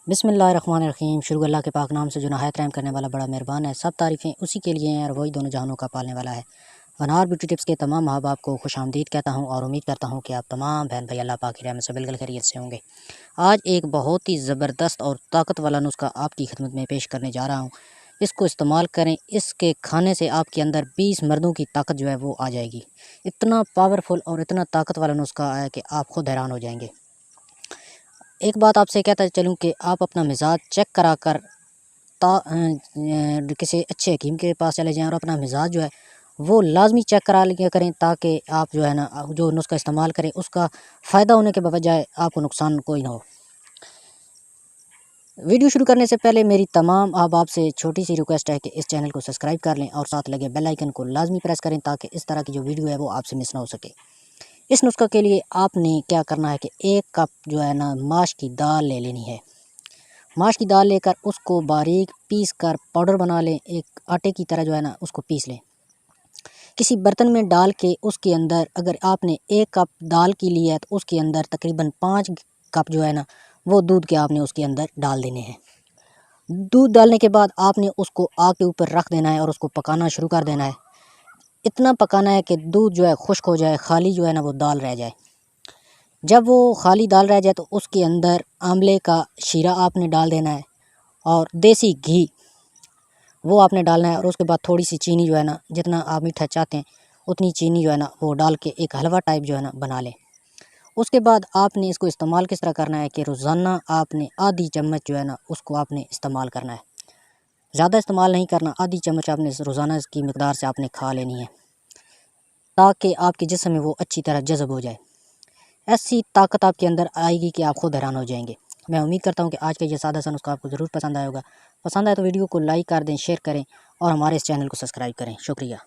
बिस्मिल्लाहिर्रहमानिर्रहीम। शुरू अल्लाह के पाक नाम से जो नहायत रहम करने वाला बड़ा मेहरबान है। सब तारीफ़ें उसी के लिए हैं और वही दोनों जहानों का पालने वाला है। वनहार ब्यूटी टिप्स के तमाम अहबाब को खुशामदीद कहता हूँ और उम्मीद करता हूँ कि आप तमाम बहन भाई अल्लाह पाक की रहमत से बिल्कुल खैरियत से होंगे। आज एक बहुत ही ज़बरदस्त और ताकत वाला नुस्खा आपकी खिदमत में पेश करने जा रहा हूँ। इसको इस्तेमाल करें, इसके खाने से आपके अंदर 20 मर्दों की ताकत जो है वो आ जाएगी। इतना पावरफुल और इतना ताकत वाला नुस्खा है कि आप खुद हैरान हो जाएंगे। एक बात आपसे कहता चलूँ कि आप अपना मिजाज चेक करा कर किसी अच्छे हकीम के पास चले जाएं और अपना मिजाज जो है वो लाजमी चेक करा लिया करें, ताकि आप जो है ना जो नुस्खा इस्तेमाल करें उसका फ़ायदा होने के बजाय आपको नुकसान कोई ना हो। वीडियो शुरू करने से पहले मेरी तमाम अहबाब से छोटी सी रिक्वेस्ट है कि इस चैनल को सब्सक्राइब कर लें और साथ लगे बेल आइकन को लाजमी प्रेस करें, ताकि इस तरह की जो वीडियो है वो आपसे मिस ना हो सके। इस नुस्खा के लिए आपने क्या करना है कि 1 कप जो है ना माश की दाल ले लेनी है। माश की दाल लेकर उसको बारीक पीस कर पाउडर बना लें। एक आटे की तरह जो है ना उसको पीस लें। किसी बर्तन में डाल के उसके अंदर अगर आपने 1 कप दाल की ली है तो उसके अंदर तकरीबन 5 कप जो है ना वो दूध के आपने उसके अंदर डाल देने हैं। दूध डालने के बाद आपने उसको आग के ऊपर रख देना है और उसको पकाना शुरू कर देना है। इतना पकाना है कि दूध जो है खुश्क हो जाए, खाली जो है ना वो दाल रह जाए। जब वो खाली दाल रह जाए तो उसके अंदर आंवले का शीरा आपने डाल देना है और देसी घी वो आपने डालना है। और उसके बाद थोड़ी सी चीनी जो है ना, जितना आप मीठा चाहते हैं उतनी चीनी जो है ना वो डाल के एक हलवा टाइप जो है ना बना लें। उसके बाद आपने इसको इस्तेमाल किस तरह करना है कि रोज़ाना आपने आधी चम्मच जो है ना उसको आपने इस्तेमाल करना है। ज़्यादा इस्तेमाल नहीं करना, आधी चम्मच आपने रोज़ाना इसकी मिकदार से आपने खा लेनी है, ताकि आपके जिस्म में वो अच्छी तरह जज़ब हो जाए। ऐसी ताकत आपके अंदर आएगी कि आप खुद हैरान हो जाएंगे। मैं उम्मीद करता हूँ कि आज का ये सादा सा नुस्खा आपको ज़रूर पसंद आया होगा। पसंद आए तो वीडियो को लाइक कर दें, शेयर करें और हमारे इस चैनल को सब्सक्राइब करें। शुक्रिया।